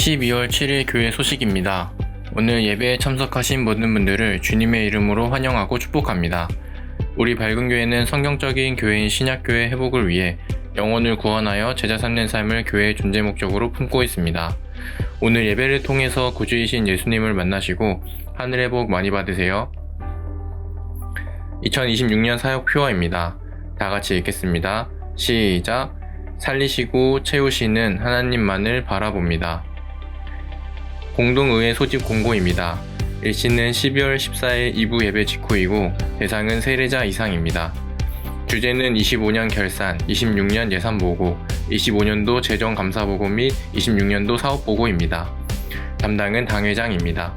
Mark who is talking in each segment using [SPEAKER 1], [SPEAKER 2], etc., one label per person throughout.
[SPEAKER 1] 12월 7일 교회 소식입니다. 오늘 예배에 참석하신 모든 분들을 주님의 이름으로 환영하고 축복합니다. 우리 밝은 교회는 성경적인 교회인 신약교회 회복을 위해 영혼을 구원하여 제자 삼는 삶을 교회의 존재 목적으로 품고 있습니다. 오늘 예배를 통해서 구주이신 예수님을 만나시고 하늘의 복 많이 받으세요. 2026년 사역 표어입니다. 다 같이 읽겠습니다. 시작. 살리시고 채우시는 하나님만을 바라봅니다. 공동의회 소집 공고입니다. 일시는 12월 14일 2부 예배 직후이고 대상은 세례자 이상입니다. 주제는 25년 결산, 26년 예산 보고, 25년도 재정 감사 보고 및 26년도 사업 보고입니다. 담당은 당회장입니다.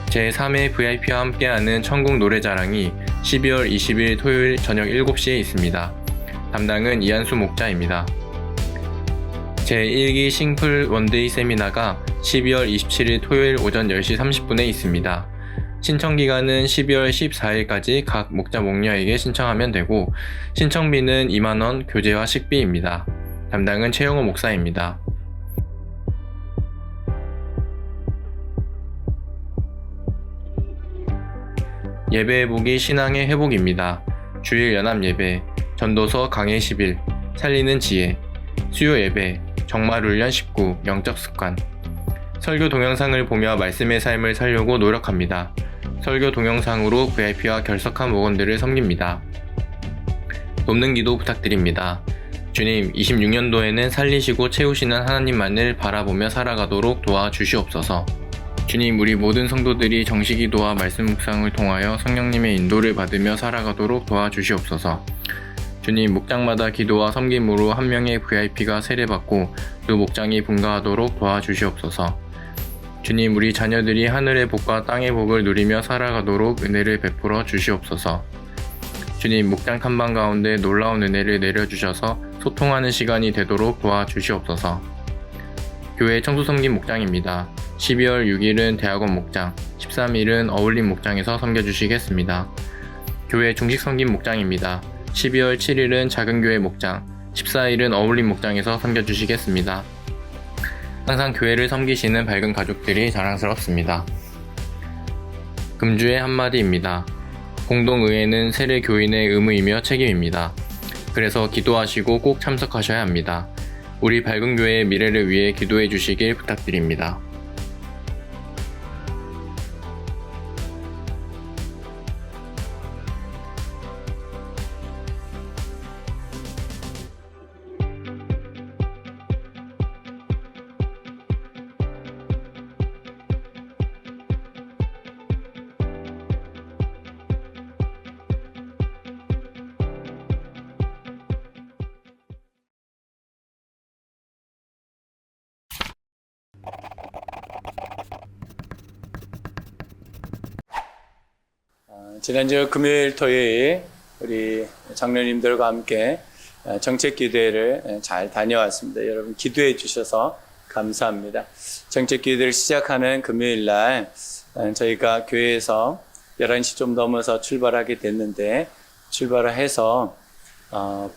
[SPEAKER 1] 제3회 VIP와 함께하는 천국 노래자랑이 12월 20일 토요일 저녁 7시에 있습니다. 담당은 이한수 목자입니다. 제1기 싱플 원데이 세미나가 12월 27일 토요일 오전 10시 30분에 있습니다. 신청기간은 12월 14일까지 각 목자 목녀에게 신청하면 되고 신청비는 2만원 교재와 식비입니다. 담당은 최영호 목사입니다. 예배 회복이 신앙의 회복입니다. 주일 연합 예배, 전도서 강해 10일, 살리는 지혜, 수요 예배, 정말훈련 19, 영적 습관. 설교 동영상을 보며 말씀의 삶을 살려고 노력합니다. 설교 동영상으로 VIP와 결석한 목원들을 섬깁니다. 돕는 기도 부탁드립니다. 주님, 26년도에는 살리시고 채우시는 하나님만을 바라보며 살아가도록 도와주시옵소서. 주님, 우리 모든 성도들이 정식기도와 말씀 묵상을 통하여 성령님의 인도를 받으며 살아가도록 도와주시옵소서. 주님, 목장마다 기도와 섬김으로 한 명의 VIP가 세례받고 그 목장이 분가하도록 도와주시옵소서. 주님, 우리 자녀들이 하늘의 복과 땅의 복을 누리며 살아가도록 은혜를 베풀어 주시옵소서. 주님, 목장 탐방 가운데 놀라운 은혜를 내려주셔서 소통하는 시간이 되도록 도와주시옵소서. 교회 청소섬김 목장입니다. 12월 6일은 대학원 목장, 13일은 어울림 목장에서 섬겨주시겠습니다. 교회 중식 섬김 목장입니다. 12월 7일은 작은교회 목장, 14일은 어울림 목장에서 섬겨주시겠습니다. 항상 교회를 섬기시는 밝은 가족들이 자랑스럽습니다. 금주의 한마디입니다. 공동의회는 세례 교인의 의무이며 책임입니다. 그래서 기도하시고 꼭 참석하셔야 합니다. 우리 밝은 교회의 미래를 위해 기도해 주시길 부탁드립니다.
[SPEAKER 2] 지난주 금요일, 토요일 우리 장로님들과 함께 정책기도회를 잘 다녀왔습니다. 여러분 기도해 주셔서 감사합니다. 정책기도회를 시작하는 금요일 날 저희가 교회에서 11시 좀 넘어서 출발하게 됐는데 출발을 해서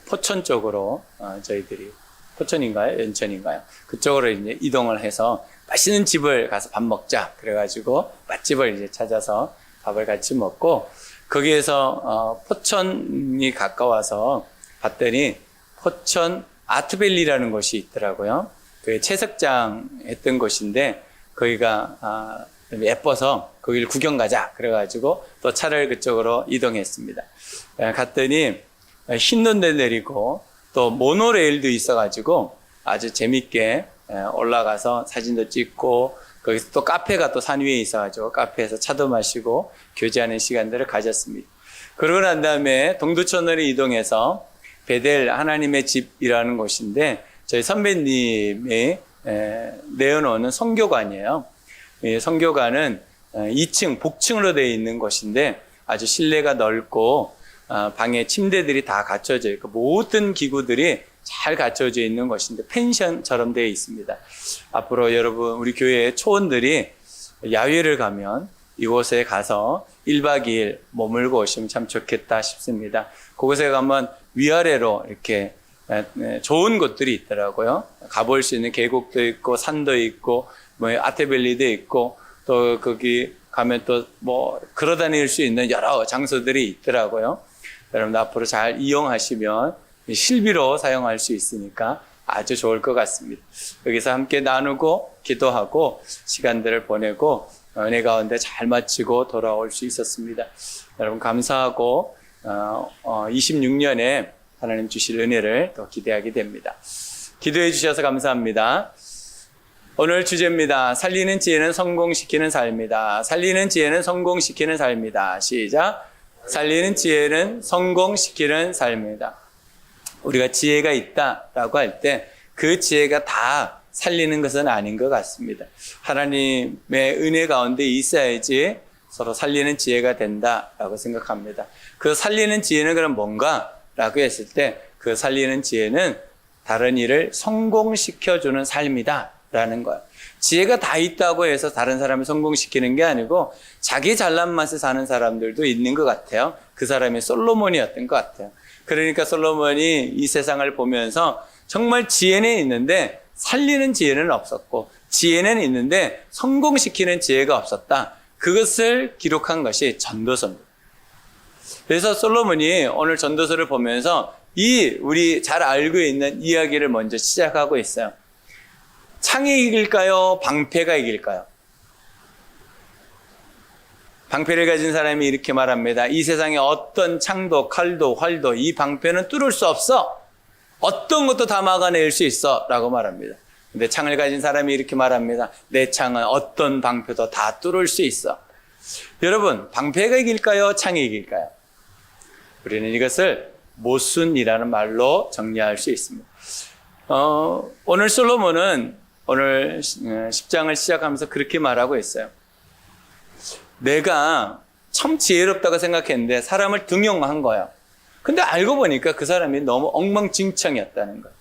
[SPEAKER 2] 포천 쪽으로 저희들이 포천인가요? 연천인가요? 그쪽으로 이제 이동을 해서 맛있는 집을 가서 밥 먹자. 그래가지고 맛집을 이제 찾아서 밥을 같이 먹고 거기에서 포천이 가까워서 봤더니 포천 아트밸리라는 곳이 있더라고요. 그 채석장 했던 곳인데 거기가 예뻐서 거기를 구경 가자 그래가지고 또 차를 그쪽으로 이동했습니다. 갔더니 흰눈도 내리고 또 모노레일도 있어가지고 아주 재밌게 올라가서 사진도 찍고 거기서 또 카페가 또 산 위에 있어가지고 카페에서 차도 마시고 교제하는 시간들을 가졌습니다. 그러고 난 다음에 동두천으로 이동해서 베델 하나님의 집이라는 곳인데 저희 선배님이 내어놓는 성교관이에요. 이 성교관은 2층 복층으로 되어 있는 곳인데 아주 실내가 넓고 방에 침대들이 다 갖춰져 있고 모든 기구들이 잘 갖춰져 있는 곳인데 펜션처럼 되어 있습니다. 앞으로 여러분 우리 교회 초원들이 야외를 가면 이곳에 가서 1박 2일 머물고 오시면 참 좋겠다 싶습니다. 그곳에 가면 위아래로 이렇게 좋은 곳들이 있더라고요. 가볼 수 있는 계곡도 있고 산도 있고 뭐 아테밸리도 있고 또 거기 가면 또 뭐 걸어다닐 수 있는 여러 장소들이 있더라고요. 여러분 앞으로 잘 이용하시면 실비로 사용할 수 있으니까 아주 좋을 것 같습니다. 여기서 함께 나누고 기도하고 시간들을 보내고 은혜 가운데 잘 마치고 돌아올 수 있었습니다. 여러분 감사하고 26년에 하나님 주실 은혜를 더 기대하게 됩니다. 기도해 주셔서 감사합니다. 오늘 주제입니다. 살리는 지혜는 성공시키는 삶이다. 살리는 지혜는 성공시키는 삶이다. 시작. 살리는 지혜는 성공시키는 삶이다. 우리가 지혜가 있다라고 할 때 그 지혜가 다 살리는 것은 아닌 것 같습니다. 하나님의 은혜 가운데 있어야지 서로 살리는 지혜가 된다라고 생각합니다. 그 살리는 지혜는 그럼 뭔가라고 했을 때 그 살리는 지혜는 다른 일을 성공시켜주는 삶이다라는 거예요. 지혜가 다 있다고 해서 다른 사람을 성공시키는 게 아니고 자기 잘난 맛에 사는 사람들도 있는 것 같아요. 그 사람이 솔로몬이었던 것 같아요. 그러니까 솔로몬이 이 세상을 보면서 정말 지혜는 있는데 살리는 지혜는 없었고 지혜는 있는데 성공시키는 지혜가 없었다. 그것을 기록한 것이 전도서입니다. 그래서 솔로몬이 오늘 전도서를 보면서 우리 잘 알고 있는 이야기를 먼저 시작하고 있어요. 창이 이길까요? 방패가 이길까요? 방패를 가진 사람이 이렇게 말합니다. 이 세상에 어떤 창도 칼도 활도 이 방패는 뚫을 수 없어. 어떤 것도 다 막아낼 수 있어 라고 말합니다. 근데 창을 가진 사람이 이렇게 말합니다. 내 창은 어떤 방패도 다 뚫을 수 있어. 여러분, 방패가 이길까요? 창이 이길까요? 우리는 이것을 모순이라는 말로 정리할 수 있습니다. 오늘 솔로몬은 오늘 10장을 시작하면서 그렇게 말하고 있어요. 내가 참 지혜롭다고 생각했는데 사람을 등용한 거야. 근데 알고 보니까 그 사람이 너무 엉망진창이었다는 거야.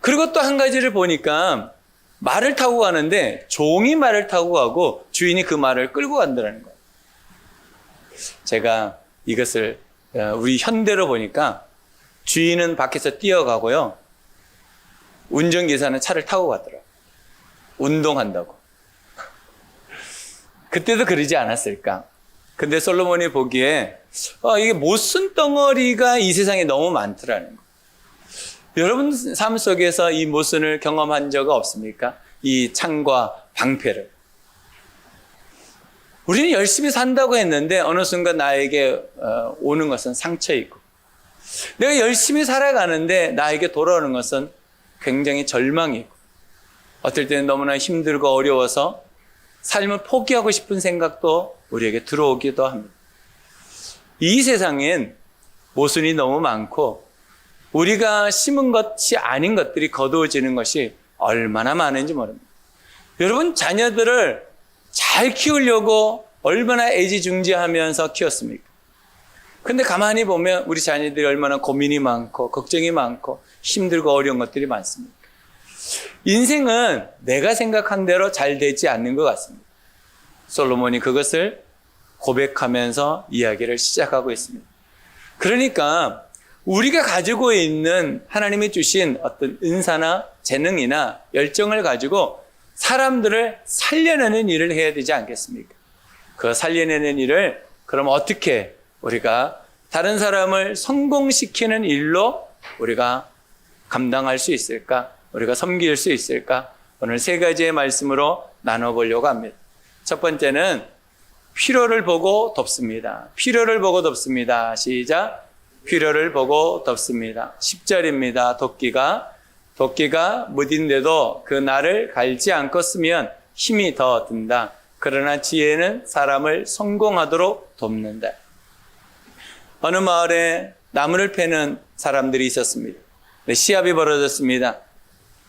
[SPEAKER 2] 그리고 또 한 가지를 보니까 말을 타고 가는데 종이 말을 타고 가고 주인이 그 말을 끌고 간다는 거야. 제가 이것을 우리 현대로 보니까 주인은 밖에서 뛰어가고요. 운전기사는 차를 타고 가더라고요. 운동한다고. 그때도 그러지 않았을까? 근데 솔로몬이 보기에 이게 못쓴 덩어리가 이 세상에 너무 많더라는 거예요. 여러분 삶 속에서 이 모순을 경험한 적 없습니까? 이 창과 방패를. 우리는 열심히 산다고 했는데 어느 순간 나에게 오는 것은 상처이고 내가 열심히 살아가는데 나에게 돌아오는 것은 굉장히 절망이고 어떨 때는 너무나 힘들고 어려워서 삶을 포기하고 싶은 생각도 우리에게 들어오기도 합니다. 이 세상엔 모순이 너무 많고 우리가 심은 것이 아닌 것들이 거두어지는 것이 얼마나 많은지 모릅니다. 여러분 자녀들을 잘 키우려고 얼마나 애지중지하면서 키웠습니까? 근데 가만히 보면 우리 자녀들이 얼마나 고민이 많고 걱정이 많고 힘들고 어려운 것들이 많습니다. 인생은 내가 생각한 대로 잘 되지 않는 것 같습니다. 솔로몬이 그것을 고백하면서 이야기를 시작하고 있습니다. 그러니까 우리가 가지고 있는 하나님이 주신 어떤 은사나 재능이나 열정을 가지고 사람들을 살려내는 일을 해야 되지 않겠습니까? 그 살려내는 일을 그럼 어떻게 우리가 다른 사람을 성공시키는 일로 우리가 감당할 수 있을까? 우리가 섬길 수 있을까? 오늘 세 가지의 말씀으로 나눠보려고 합니다. 첫 번째는 필요를 보고 돕습니다. 필요를 보고 돕습니다. 시작. 필요를 보고 돕습니다. 10절입니다. 도끼가 무딘데도 그 날을 갈지 않고 쓰면 힘이 더 든다. 그러나 지혜는 사람을 성공하도록 돕는다. 어느 마을에 나무를 패는 사람들이 있었습니다. 시합이 벌어졌습니다.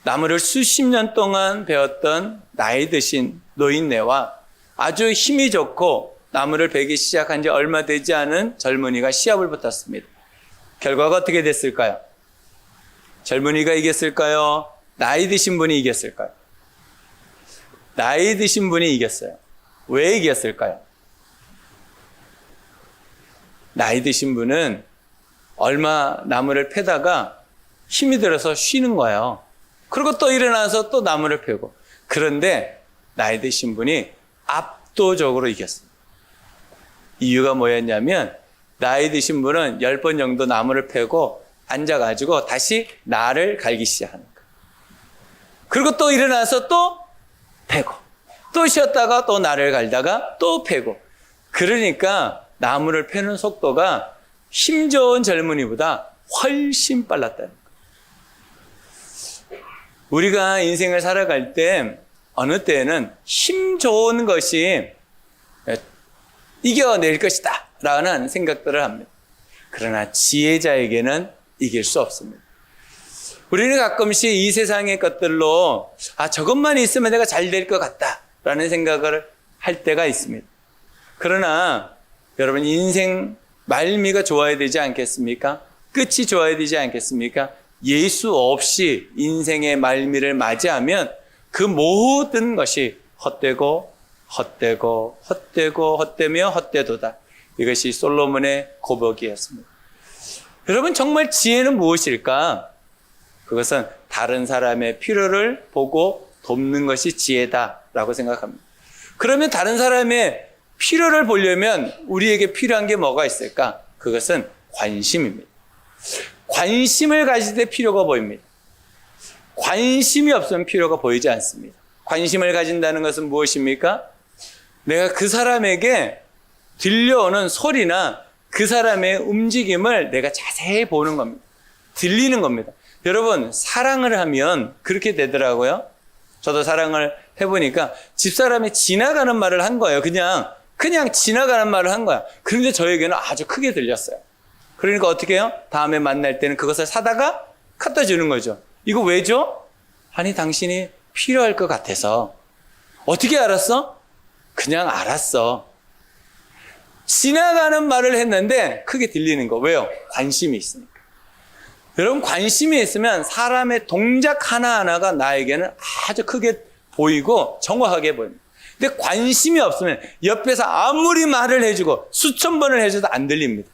[SPEAKER 2] 나무를 수십 년 동안 배웠던 나이 드신 노인네와 아주 힘이 좋고 나무를 베기 시작한 지 얼마 되지 않은 젊은이가 시합을 붙었습니다. 결과가 어떻게 됐을까요? 젊은이가 이겼을까요? 나이 드신 분이 이겼을까요? 나이 드신 분이 이겼어요. 왜 이겼을까요? 나이 드신 분은 얼마 나무를 패다가 힘이 들어서 쉬는 거예요. 그리고 또 일어나서 또 나무를 패고. 그런데 나이 드신 분이 압도적으로 이겼습니다. 이유가 뭐였냐면 나이 드신 분은 10번 정도 나무를 패고 앉아가지고 다시 나를 갈기 시작하는 거예요. 그리고 또 일어나서 또 패고 또 쉬었다가 또 나를 갈다가 또 패고. 그러니까 나무를 패는 속도가 힘 좋은 젊은이보다 훨씬 빨랐다는 거예요. 우리가 인생을 살아갈 때 어느 때에는 힘 좋은 것이 이겨낼 것이다 라는 생각들을 합니다. 그러나 지혜자에게는 이길 수 없습니다. 우리는 가끔씩 이 세상의 것들로 저것만 있으면 내가 잘 될 것 같다 라는 생각을 할 때가 있습니다. 그러나 여러분 인생 말미가 좋아야 되지 않겠습니까? 끝이 좋아야 되지 않겠습니까? 예수 없이 인생의 말미를 맞이하면 그 모든 것이 헛되고 헛되고 헛되고 헛되며 헛되도다. 이것이 솔로몬의 고백이었습니다. 여러분 정말 지혜는 무엇일까? 그것은 다른 사람의 필요를 보고 돕는 것이 지혜다라고 생각합니다. 그러면 다른 사람의 필요를 보려면 우리에게 필요한 게 뭐가 있을까? 그것은 관심입니다. 관심을 가질 때 필요가 보입니다. 관심이 없으면 필요가 보이지 않습니다. 관심을 가진다는 것은 무엇입니까? 내가 그 사람에게 들려오는 소리나 그 사람의 움직임을 내가 자세히 보는 겁니다. 들리는 겁니다. 여러분 사랑을 하면 그렇게 되더라고요. 저도 사랑을 해보니까 집사람이 지나가는 말을 한 거예요. 그냥 지나가는 말을 한 거야. 그런데 저에게는 아주 크게 들렸어요. 그러니까 어떻게 해요? 다음에 만날 때는 그것을 사다가 갖다 주는 거죠. 이거 왜 줘? 아니 당신이 필요할 것 같아서. 어떻게 알았어? 그냥 알았어. 지나가는 말을 했는데 크게 들리는 거. 왜요? 관심이 있으니까. 여러분 관심이 있으면 사람의 동작 하나하나가 나에게는 아주 크게 보이고 정확하게 보입니다. 근데 관심이 없으면 옆에서 아무리 말을 해주고 수천 번을 해줘도 안 들립니다.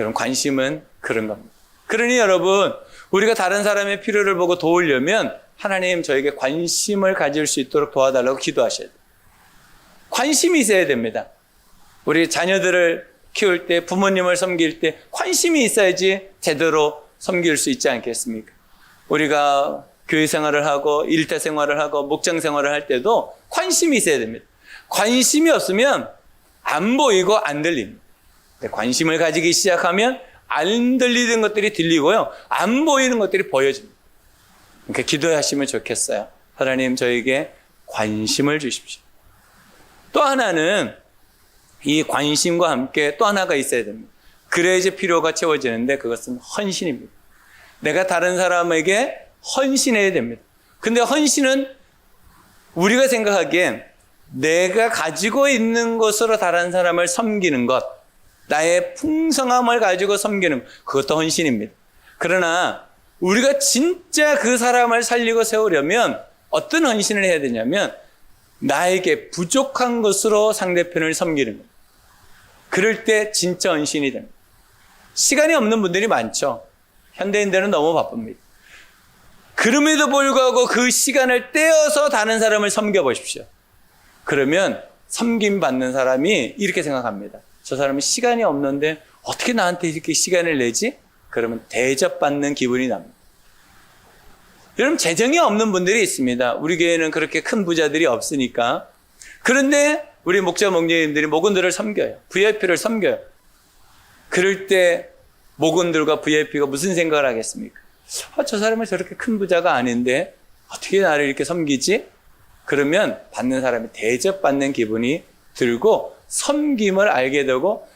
[SPEAKER 2] 여러분 관심은 그런 겁니다. 그러니 여러분 우리가 다른 사람의 필요를 보고 도우려면 하나님 저에게 관심을 가질 수 있도록 도와달라고 기도하셔야 돼요. 관심이 있어야 됩니다. 우리 자녀들을 키울 때 부모님을 섬길 때 관심이 있어야지 제대로 섬길 수 있지 않겠습니까? 우리가 교회 생활을 하고 일터 생활을 하고 목장 생활을 할 때도 관심이 있어야 됩니다. 관심이 없으면 안 보이고 안 들립니다. 관심을 가지기 시작하면 안 들리는 것들이 들리고요. 안 보이는 것들이 보여집니다. 그러니까 기도하시면 좋겠어요. 하나님 저에게 관심을 주십시오. 또 하나는 이 관심과 함께 또 하나가 있어야 됩니다. 그래야지 필요가 채워지는데 그것은 헌신입니다. 내가 다른 사람에게 헌신해야 됩니다. 근데 헌신은 우리가 생각하기엔 내가 가지고 있는 것으로 다른 사람을 섬기는 것, 나의 풍성함을 가지고 섬기는 것, 그것도 헌신입니다. 그러나 우리가 진짜 그 사람을 살리고 세우려면 어떤 헌신을 해야 되냐면 나에게 부족한 것으로 상대편을 섬기는 거예요. 그럴 때 진짜 헌신이 됩니다. 시간이 없는 분들이 많죠. 현대인들은 너무 바쁩니다. 그럼에도 불구하고 그 시간을 떼어서 다른 사람을 섬겨보십시오. 그러면 섬김받는 사람이 이렇게 생각합니다. 저 사람은 시간이 없는데 어떻게 나한테 이렇게 시간을 내지? 그러면 대접받는 기분이 납니다. 여러분 재정이 없는 분들이 있습니다. 우리 교회는 그렇게 큰 부자들이 없으니까. 그런데 우리 목자 목녀님들이 목원들을 섬겨요. VIP를 섬겨요. 그럴 때 목원들과 VIP가 무슨 생각을 하겠습니까? 저 사람은 저렇게 큰 부자가 아닌데 어떻게 나를 이렇게 섬기지? 그러면 받는 사람이 대접받는 기분이 들고 섬김을 알게 되고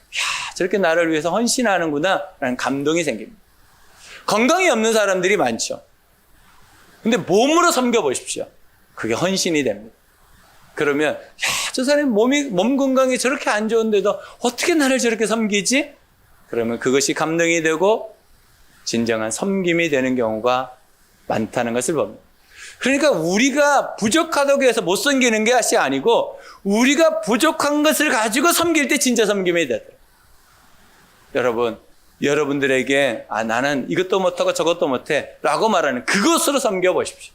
[SPEAKER 2] 저렇게 나를 위해서 헌신하는구나 라는 감동이 생깁니다. 건강이 없는 사람들이 많죠. 근데 몸으로 섬겨보십시오. 그게 헌신이 됩니다. 그러면 저 사람이 몸 건강이 저렇게 안 좋은데도 어떻게 나를 저렇게 섬기지? 그러면 그것이 감동이 되고 진정한 섬김이 되는 경우가 많다는 것을 봅니다. 그러니까 우리가 부족하다고 해서 못 섬기는 것이 아니고 우리가 부족한 것을 가지고 섬길 때 진짜 섬김이 되더라고요. 여러분 여러분들에게 나는 이것도 못하고 저것도 못해 라고 말하는 그것으로 섬겨보십시오.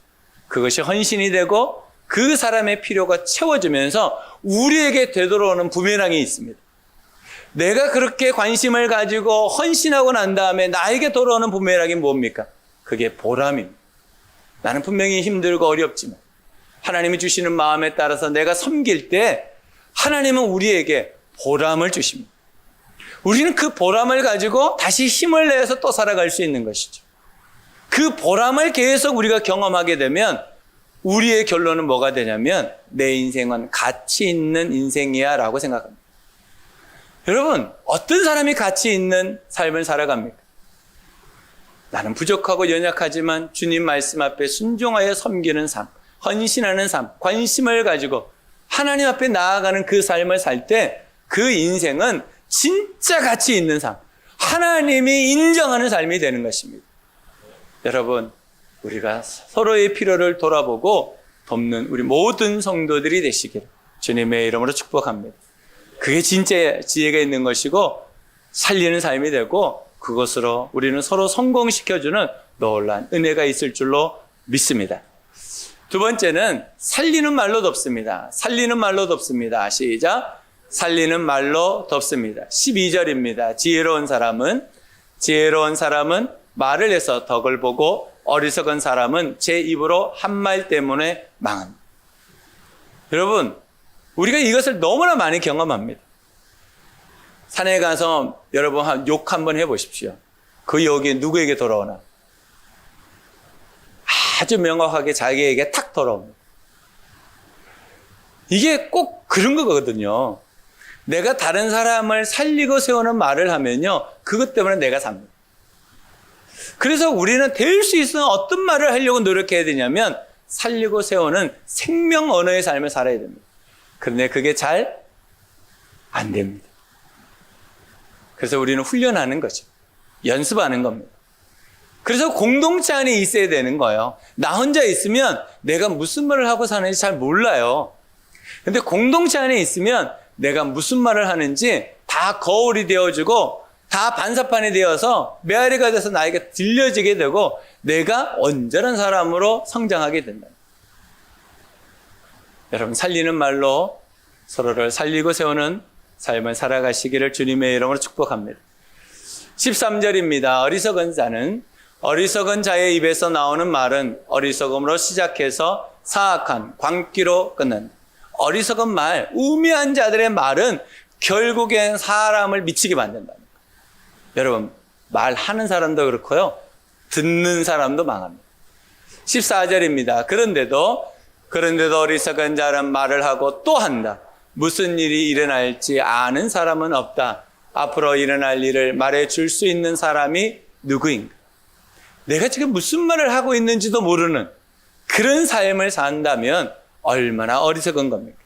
[SPEAKER 2] 그것이 헌신이 되고 그 사람의 필요가 채워지면서 우리에게 되돌아오는 부메랑이 있습니다. 내가 그렇게 관심을 가지고 헌신하고 난 다음에 나에게 돌아오는 부메랑이 뭡니까? 그게 보람입니다. 나는 분명히 힘들고 어렵지만 하나님이 주시는 마음에 따라서 내가 섬길 때 하나님은 우리에게 보람을 주십니다. 우리는 그 보람을 가지고 다시 힘을 내서 또 살아갈 수 있는 것이죠. 그 보람을 계속 우리가 경험하게 되면 우리의 결론은 뭐가 되냐면 내 인생은 가치 있는 인생이야 라고 생각합니다. 여러분, 어떤 사람이 가치 있는 삶을 살아갑니까? 나는 부족하고 연약하지만 주님 말씀 앞에 순종하여 섬기는 삶, 헌신하는 삶, 관심을 가지고 하나님 앞에 나아가는 그 삶을 살 때 그 인생은 진짜 가치 있는 삶, 하나님이 인정하는 삶이 되는 것입니다. 여러분, 우리가 서로의 필요를 돌아보고 돕는 우리 모든 성도들이 되시기를 주님의 이름으로 축복합니다. 그게 진짜 지혜가 있는 것이고 살리는 삶이 되고 그것으로 우리는 서로 성공시켜주는 놀라운 은혜가 있을 줄로 믿습니다. 두 번째는 살리는 말로 덮습니다. 살리는 말로 덮습니다. 시작. 살리는 말로 덮습니다. 12절입니다. 지혜로운 사람은 말을 해서 덕을 보고 어리석은 사람은 제 입으로 한 말 때문에 망합니다. 여러분, 우리가 이것을 너무나 많이 경험합니다. 산에 가서 여러분 욕 한번 해보십시오. 그 욕이 누구에게 돌아오나? 아주 명확하게 자기에게 탁 돌아옵니다. 이게 꼭 그런 거거든요. 내가 다른 사람을 살리고 세우는 말을 하면요, 그것 때문에 내가 삽니다. 그래서 우리는 될 수 있으면 어떤 말을 하려고 노력해야 되냐면 살리고 세우는 생명 언어의 삶을 살아야 됩니다. 그런데 그게 잘 안 됩니다. 그래서 우리는 훈련하는 거죠. 연습하는 겁니다. 그래서 공동체 안에 있어야 되는 거예요. 나 혼자 있으면 내가 무슨 말을 하고 사는지 잘 몰라요. 근데 공동체 안에 있으면 내가 무슨 말을 하는지 다 거울이 되어주고 다 반사판이 되어서 메아리가 돼서 나에게 들려지게 되고 내가 온전한 사람으로 성장하게 된다. 여러분, 살리는 말로 서로를 살리고 세우는 삶을 살아가시기를 주님의 이름으로 축복합니다. 13절입니다. 어리석은 자의 입에서 나오는 말은 어리석음으로 시작해서 사악한 광기로 끝난다. 어리석은 말, 우매한 자들의 말은 결국엔 사람을 미치게 만든다. 여러분, 말하는 사람도 그렇고요, 듣는 사람도 망합니다. 14절입니다. 그런데도 어리석은 자는 말을 하고 또 한다. 무슨 일이 일어날지 아는 사람은 없다. 앞으로 일어날 일을 말해줄 수 있는 사람이 누구인가? 내가 지금 무슨 말을 하고 있는지도 모르는 그런 삶을 산다면 얼마나 어리석은 겁니까?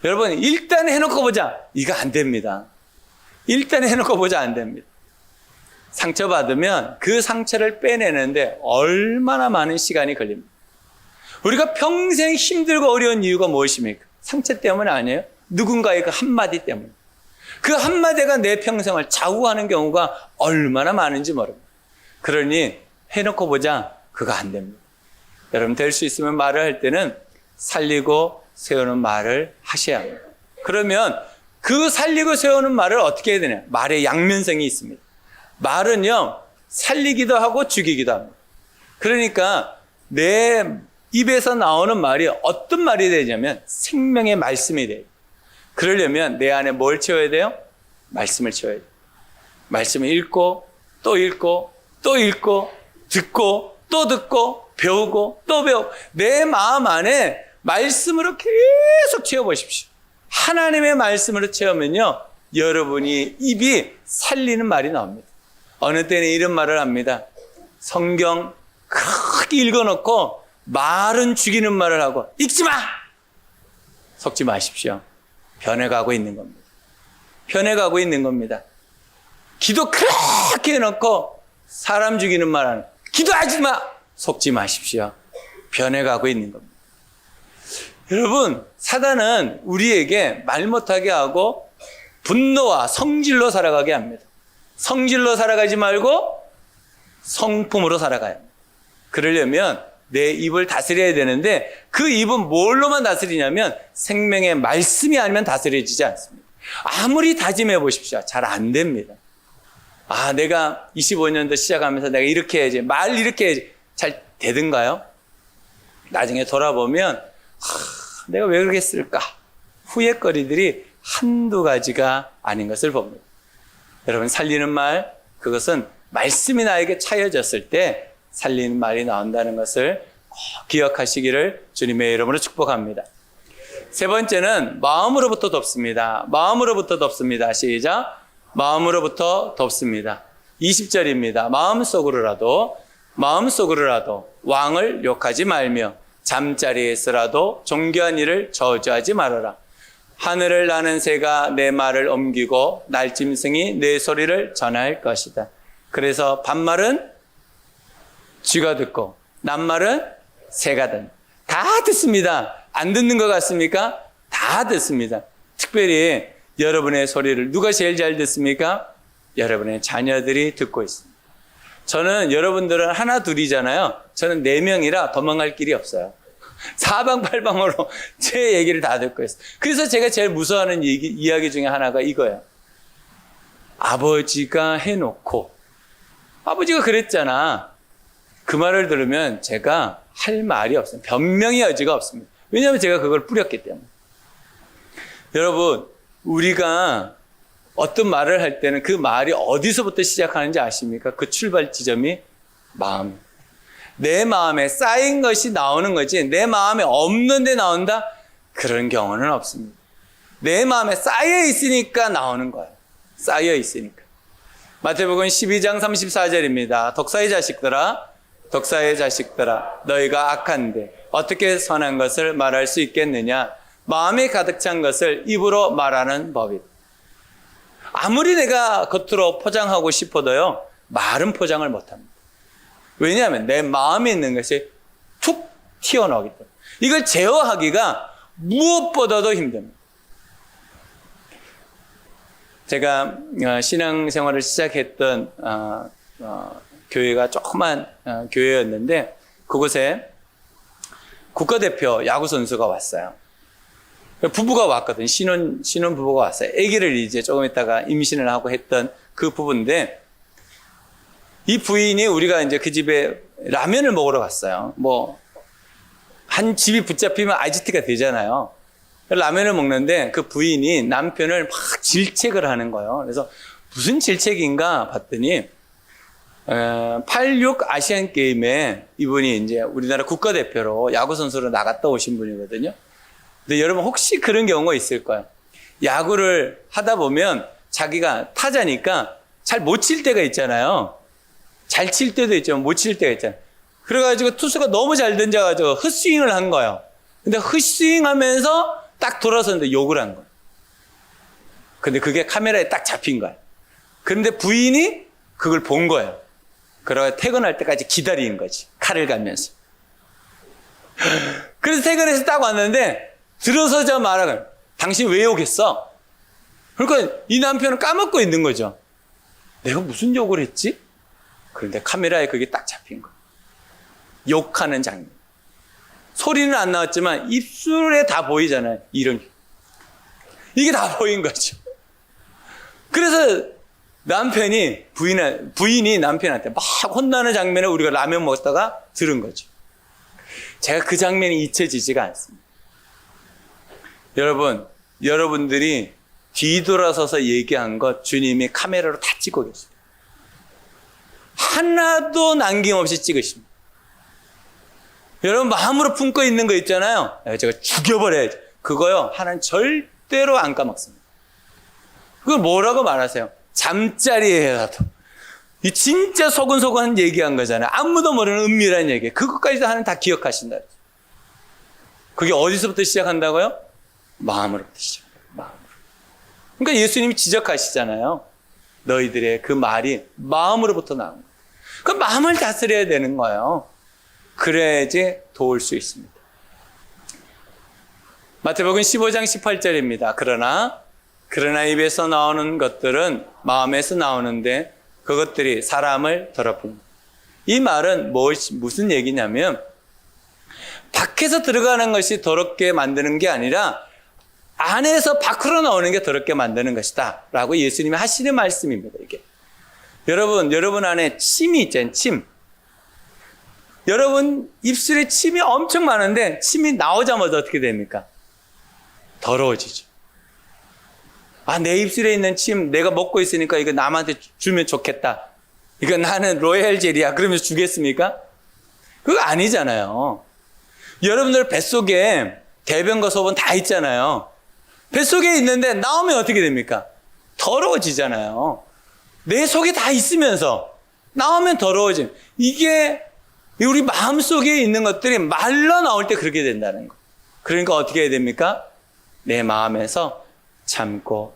[SPEAKER 2] 여러분, 일단 해놓고 보자. 이거 안 됩니다. 일단 해놓고 보자. 안 됩니다. 상처받으면 그 상처를 빼내는데 얼마나 많은 시간이 걸립니다. 우리가 평생 힘들고 어려운 이유가 무엇입니까? 상처 때문 아니에요? 누군가의 그 한마디 때문에. 그 한마디가 내 평생을 좌우하는 경우가 얼마나 많은지 모릅니다. 그러니 해놓고 보자. 그거 안 됩니다. 여러분, 될 수 있으면 말을 할 때는 살리고 세우는 말을 하셔야 합니다. 그러면 그 살리고 세우는 말을 어떻게 해야 되냐? 말의 양면성이 있습니다. 말은요, 살리기도 하고 죽이기도 합니다. 그러니까 내 입에서 나오는 말이 어떤 말이 되냐면 생명의 말씀이 돼요. 그러려면 내 안에 뭘 채워야 돼요? 말씀을 채워야 돼요. 말씀을 읽고 또 읽고 또 읽고 듣고 또 듣고 배우고 또 배우고 내 마음 안에 말씀으로 계속 채워보십시오. 하나님의 말씀으로 채우면요, 여러분이 입이 살리는 말이 나옵니다. 어느 때는 이런 말을 합니다. 성경 크게 읽어놓고 말은 죽이는 말을 하고 읽지 마! 속지 마십시오. 변해가고 있는 겁니다. 변해가고 있는 겁니다. 기도 그렇게 해놓고 사람 죽이는 말 하는 기도하지 마! 속지 마십시오. 변해가고 있는 겁니다. 여러분, 사단은 우리에게 말 못하게 하고 분노와 성질로 살아가게 합니다. 성질로 살아가지 말고 성품으로 살아가요. 그러려면 내 입을 다스려야 되는데 그 입은 뭘로만 다스리냐면 생명의 말씀이 아니면 다스려지지 않습니다. 아무리 다짐해 보십시오. 잘 안 됩니다. 내가 25년도 시작하면서 내가 이렇게 해야지, 말 이렇게 해야지. 잘 되든가요? 나중에 돌아보면 내가 왜 그렇게 쓸까? 후회거리들이 한두 가지가 아닌 것을 봅니다. 여러분, 살리는 말, 그것은 말씀이 나에게 차여졌을 때 살리는 말이 나온다는 것을 꼭 기억하시기를 주님의 이름으로 축복합니다. 세 번째는 마음으로부터 돕습니다. 마음으로부터 돕습니다. 시작. 마음으로부터 돕습니다. 20절입니다. 마음속으로라도 왕을 욕하지 말며 잠자리에서라도 존귀한 이를 저주하지 말아라. 하늘을 나는 새가 내 말을 옮기고 날짐승이 내 소리를 전할 것이다. 그래서 반말은 쥐가 듣고 낱말은 새가 듣는. 다 듣습니다. 안 듣는 것 같습니까? 다 듣습니다. 특별히 여러분의 소리를 누가 제일 잘 듣습니까? 여러분의 자녀들이 듣고 있습니다. 저는 여러분들은 하나 둘이잖아요. 저는 4명이라 도망갈 길이 없어요. 사방팔방으로 제 얘기를 다 듣고 있어요. 그래서 제가 제일 무서워하는 이야기 중에 하나가 이거예요. 아버지가 해놓고 아버지가 그랬잖아. 그 말을 들으면 제가 할 말이 없어요. 변명의 여지가 없습니다. 왜냐하면 제가 그걸 뿌렸기 때문에. 여러분, 우리가 어떤 말을 할 때는 그 말이 어디서부터 시작하는지 아십니까? 그 출발 지점이 마음. 내 마음에 쌓인 것이 나오는 거지 내 마음에 없는데 나온다? 그런 경우는 없습니다. 내 마음에 쌓여 있으니까 나오는 거예요. 쌓여 있으니까. 마태복음 12장 34절입니다. 독사의 자식들아 너희가 악한데 어떻게 선한 것을 말할 수 있겠느냐? 마음에 가득 찬 것을 입으로 말하는 법이다. 아무리 내가 겉으로 포장하고 싶어도요, 말은 포장을 못합니다. 왜냐하면 내 마음에 있는 것이 툭 튀어나오기 때문에. 이걸 제어하기가 무엇보다도 힘듭니다. 제가 신앙생활을 시작했던 교회가 조그만 교회였는데 그곳에 국가대표 야구선수가 왔어요. 부부가 왔거든요. 신혼 부부가 왔어요. 아기를 이제 조금 있다가 임신을 하고 했던 그 부부인데 이 부인이 우리가 이제 그 집에 라면을 먹으러 갔어요. 한 집이 붙잡히면 IGT가 되잖아요. 라면을 먹는데 그 부인이 남편을 막 질책을 하는 거예요. 그래서 무슨 질책인가 봤더니 86 아시안 게임에 이분이 이제 우리나라 국가대표로 야구선수로 나갔다 오신 분이거든요. 근데 여러분 혹시 그런 경우가 있을 거예요. 야구를 하다 보면 자기가 타자니까 잘 못 칠 때가 있잖아요. 잘 칠 때도 있지만 못 칠 때가 있잖아요. 그래가지고 투수가 너무 잘 던져가지고 헛스윙을 한 거예요. 근데 헛스윙 하면서 딱 돌아섰는데 욕을 한 거예요. 근데 그게 카메라에 딱 잡힌 거예요. 그런데 부인이 그걸 본 거예요. 그러고 퇴근할 때까지 기다리는 거지. 칼을 갈면서. 그래서 퇴근해서 딱 왔는데 들어서자 말하는 당신 왜 욕했어? 그러니까 이 남편은 까먹고 있는 거죠. 내가 무슨 욕을 했지? 그런데 카메라에 그게 딱 잡힌 거예요. 욕하는 장면. 소리는 안 나왔지만 입술에 다 보이잖아요. 이런. 이게 다 보인 거죠. 그래서 남편이 부인이 남편한테 막 혼나는 장면을 우리가 라면 먹다가 들은 거죠. 제가 그 장면이 잊혀지지가 않습니다. 여러분들이 뒤돌아서서 얘기한 것 주님이 카메라로 다 찍고 계십니다. 하나도 남김없이 찍으십니다. 여러분 마음으로 품고 있는 거 있잖아요. 제가 죽여버려야지. 그거요. 하나는 절대로 안 까먹습니다. 그걸 뭐라고 말하세요? 잠자리에라도. 이 진짜 소근소근 얘기한 거잖아요. 아무도 모르는 은밀한 얘기. 그것까지도 하나는 다 기억하신다. 그게 어디서부터 시작한다고요? 마음으로부터 시작해요. 마음으로. 그러니까 예수님이 지적하시잖아요. 너희들의 그 말이 마음으로부터 나온 거예요. 그 마음을 다스려야 되는 거예요. 그래야지 도울 수 있습니다. 마태복음 15장 18절입니다. 그러나 그러나 입에서 나오는 것들은 마음에서 나오는데 그것들이 사람을 더럽힙니다. 이 말은 무슨 얘기냐면 밖에서 들어가는 것이 더럽게 만드는 게 아니라 안에서 밖으로 나오는 게 더럽게 만드는 것이다 라고 예수님이 하시는 말씀입니다. 이게 여러분 안에 침이 있잖아요. 침. 여러분 입술에 침이 엄청 많은데 침이 나오자마자 어떻게 됩니까? 더러워지죠. 내 입술에 있는 침 내가 먹고 있으니까 이거 남한테 주면 좋겠다. 이거 나는 로얄 젤이야. 그러면서 주겠습니까? 그거 아니잖아요. 여러분들 뱃속에 대변과 소변 다 있잖아요. 뱃속에 있는데 나오면 어떻게 됩니까? 더러워지잖아요. 내 속에 다 있으면서 나오면 더러워짐. 이게 우리 마음속에 있는 것들이 말로 나올 때 그렇게 된다는 거. 그러니까 어떻게 해야 됩니까? 내 마음에서 참고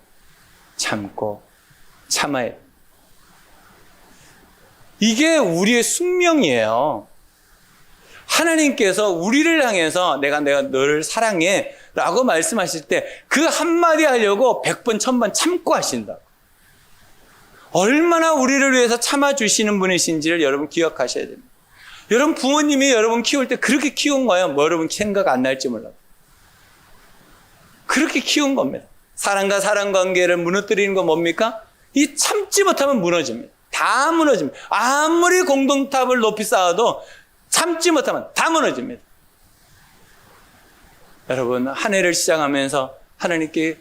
[SPEAKER 2] 참아야 돼. 이게 우리의 숙명이에요. 하나님께서 우리를 향해서 내가 너를 사랑해 라고 말씀하실 때 그 한마디 하려고 100번 1000번 참고 하신다고. 얼마나 우리를 위해서 참아주시는 분이신지를 여러분 기억하셔야 됩니다. 여러분 부모님이 여러분 키울 때 그렇게 키운 거예요. 여러분 생각 안 날지 몰라요. 그렇게 키운 겁니다. 사랑과 사랑 관계를 무너뜨리는 건 뭡니까? 이 참지 못하면 무너집니다. 다 무너집니다. 아무리 공동탑을 높이 쌓아도 참지 못하면 다 무너집니다. 여러분 한 해를 시작하면서 하나님께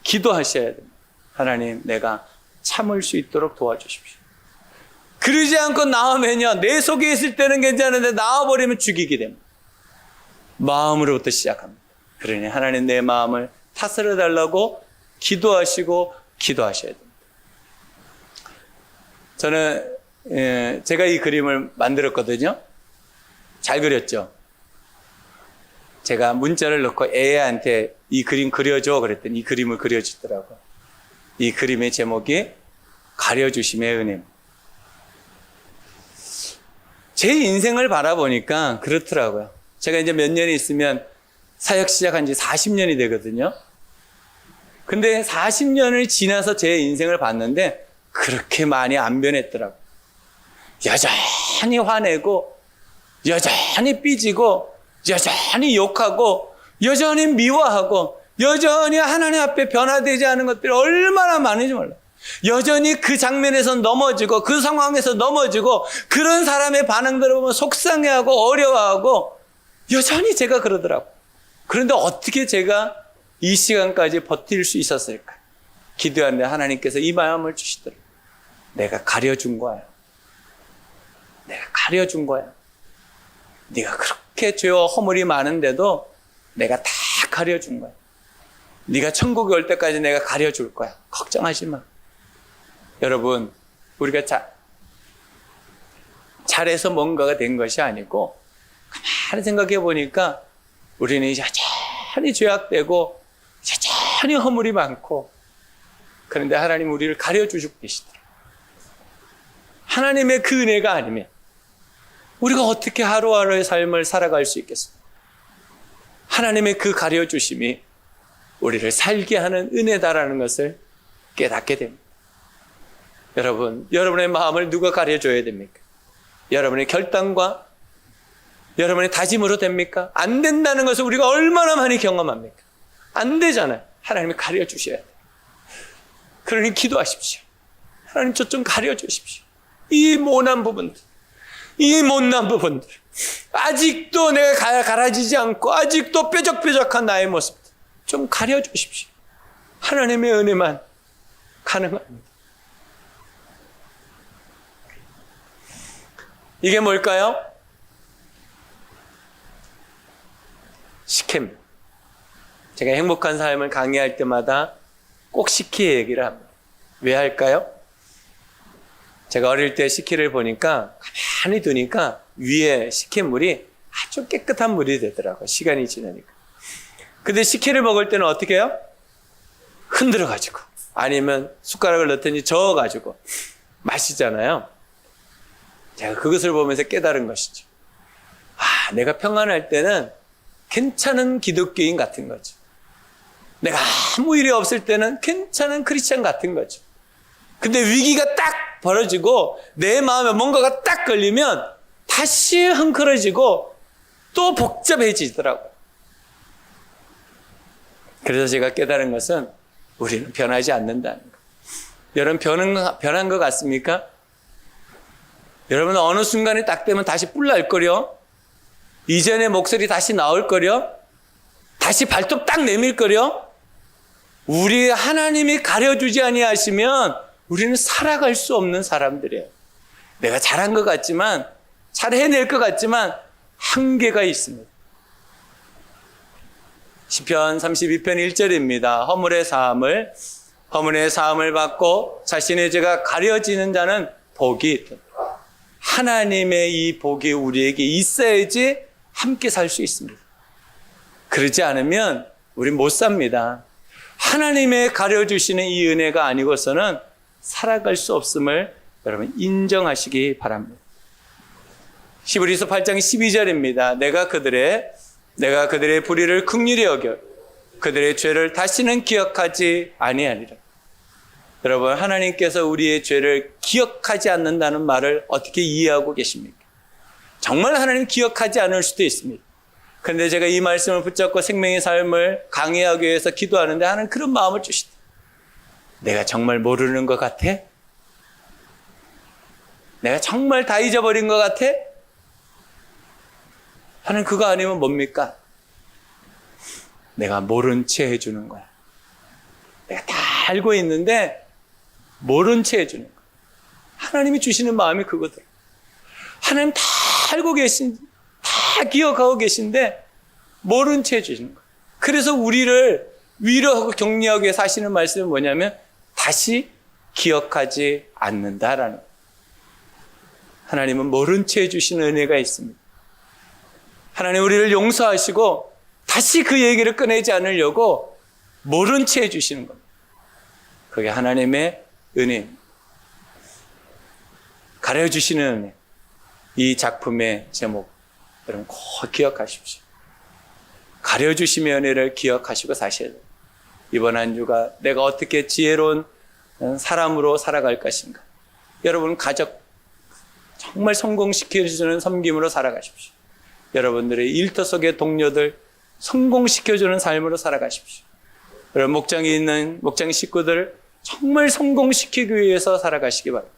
[SPEAKER 2] 기도하셔야 됩니다. 하나님 내가 참을 수 있도록 도와주십시오. 그러지 않고 나오면요 내 속에 있을 때는 괜찮은데 나와버리면 죽이게 됩니다. 마음으로부터 시작합니다. 그러니 하나님 내 마음을 다스려 달라고 기도하셔야 됩니다. 저는 제가 이 그림을 만들었거든요. 잘 그렸죠? 제가 문자를 넣고 애한테 이 그림 그려줘 그랬더니 이 그림을 그려주더라고요. 이 그림의 제목이 가려주심의 은혜. 제 인생을 바라보니까 그렇더라고요. 제가 이제 몇 년이 있으면 사역 시작한 지 40년이 되거든요. 근데 40년을 지나서 제 인생을 봤는데 그렇게 많이 안 변했더라고요. 여전히 화내고 여전히 삐지고 여전히 욕하고 여전히 미워하고 여전히 하나님 앞에 변화되지 않은 것들이 얼마나 많은지 몰라요. 여전히 그 장면에서 넘어지고 그 상황에서 넘어지고 그런 사람의 반응들을 보면 속상해하고 어려워하고 여전히 제가 그러더라고요. 그런데 어떻게 제가 이 시간까지 버틸 수 있었을까? 기도하는데 하나님께서 이 마음을 주시더라고요. 내가 가려준 거야. 내가 가려준 거야. 네가 그렇게 죄와 허물이 많은데도 내가 다 가려준 거야. 네가 천국에 올 때까지 내가 가려줄 거야. 걱정하지 마. 여러분, 우리가 잘해서 뭔가가 된 것이 아니고 가만히 생각해 보니까 우리는 여전히 죄악되고 여전히 허물이 많고 그런데 하나님 우리를 가려주시고 계시더라고요. 하나님의 그 은혜가 아니면 우리가 어떻게 하루하루의 삶을 살아갈 수 있겠습니까? 하나님의 그 가려주심이 우리를 살게 하는 은혜다라는 것을 깨닫게 됩니다. 여러분, 여러분의 마음을 누가 가려줘야 됩니까? 여러분의 결단과 여러분의 다짐으로 됩니까? 안 된다는 것을 우리가 얼마나 많이 경험합니까? 안 되잖아요. 하나님이 가려주셔야 돼요. 그러니 기도하십시오. 하나님 저 좀 가려주십시오. 이 모난 부분들, 이 못난 부분들, 아직도 내가 갈아지지 않고 아직도 뾰족뾰족한 나의 모습 좀 가려주십시오. 하나님의 은혜만 가능합니다. 이게 뭘까요? 식혜입니다. 제가 행복한 삶을 강의할 때마다 꼭 식혜 얘기를 합니다. 왜 할까요? 제가 어릴 때 식혜를 보니까 가만히 두니까 위에 식혜물이 아주 깨끗한 물이 되더라고요. 시간이 지나니까. 근데 식혜를 먹을 때는 어떻게 해요? 흔들어가지고 아니면 숟가락을 넣더니 저어가지고 마시잖아요. 제가 그것을 보면서 깨달은 것이죠. 내가 평안할 때는 괜찮은 기독교인 같은 거죠. 내가 아무 일이 없을 때는 괜찮은 크리스찬 같은 거죠. 근데 위기가 딱 벌어지고 내 마음에 뭔가가 딱 걸리면 다시 흥크러지고 또 복잡해지더라고요. 그래서 제가 깨달은 것은 우리는 변하지 않는다는 거. 여러분 변한 것 같습니까? 여러분 어느 순간이 딱 되면 다시 뿔날 거려? 이전의 목소리 다시 나올 거려? 다시 발톱 딱 내밀 거려? 우리 하나님이 가려주지 아니하시면 우리는 살아갈 수 없는 사람들이에요. 내가 잘한 것 같지만, 잘 해낼 것 같지만 한계가 있습니다. 시편 32편 1절입니다. 허물의 사함을 받고 자신의 죄가 가려지는 자는 복이 있다. 하나님의 이 복이 우리에게 있어야지 함께 살 수 있습니다. 그러지 않으면 우린 못 삽니다. 하나님의 가려주시는 이 은혜가 아니고서는 살아갈 수 없음을 여러분 인정하시기 바랍니다. 히브리서 8장 12절입니다. 내가 그들의 불의를 긍휼히 여겨 그들의 죄를 다시는 기억하지 아니하리라. 여러분, 하나님께서 우리의 죄를 기억하지 않는다는 말을 어떻게 이해하고 계십니까? 정말 하나님 기억하지 않을 수도 있습니다. 그런데 제가 이 말씀을 붙잡고 생명의 삶을 강해하기 위해서 기도하는데 하나님 그런 마음을 주시다. 내가 정말 모르는 것 같아? 내가 정말 다 잊어버린 것 같아? 하나님 그거 아니면 뭡니까? 내가 모른 채 해주는 거야. 내가 다 알고 있는데 모른 채 해주는 거야. 하나님이 주시는 마음이 그거더라. 하나님 다 알고 다 기억하고 계신데 모른 채 해주시는 거야. 그래서 우리를 위로하고 격려하기 위해서 하시는 말씀은 뭐냐면 다시 기억하지 않는다라는 거예요. 하나님은 모른 채 해주시는 은혜가 있습니다. 하나님 우리를 용서하시고 다시 그 얘기를 꺼내지 않으려고 모른 채 해주시는 겁니다. 그게 하나님의 은혜입니다. 가려주시는 은혜. 이 작품의 제목 여러분 꼭 기억하십시오. 가려주심의 은혜를 기억하시고 사셔야 돼요. 이번 한 주가 내가 어떻게 지혜로운 사람으로 살아갈 것인가. 여러분 가족 정말 성공시켜주는 섬김으로 살아가십시오. 여러분들의 일터 속의 동료들 성공시켜주는 삶으로 살아가십시오. 여러분 목장에 있는 목장 식구들 정말 성공시키기 위해서 살아가시기 바랍니다.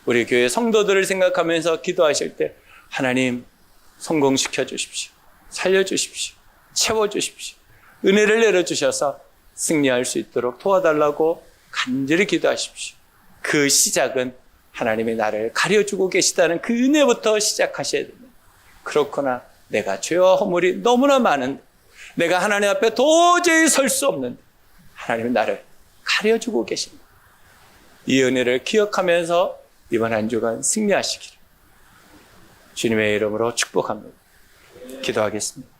[SPEAKER 2] 우리 교회 성도들을 생각하면서 기도하실 때 하나님 성공시켜 주십시오. 살려주십시오. 채워주십시오. 은혜를 내려주셔서 승리할 수 있도록 도와달라고 간절히 기도하십시오. 그 시작은 하나님이 나를 가려주고 계시다는 그 은혜부터 시작하셔야 됩니다. 그렇구나. 내가 죄와 허물이 너무나 많은데 내가 하나님 앞에 도저히 설 수 없는데 하나님이 나를 가려주고 계십니다. 이 은혜를 기억하면서 이번 한 주간 승리하시기를 주님의 이름으로 축복합니다. 기도하겠습니다.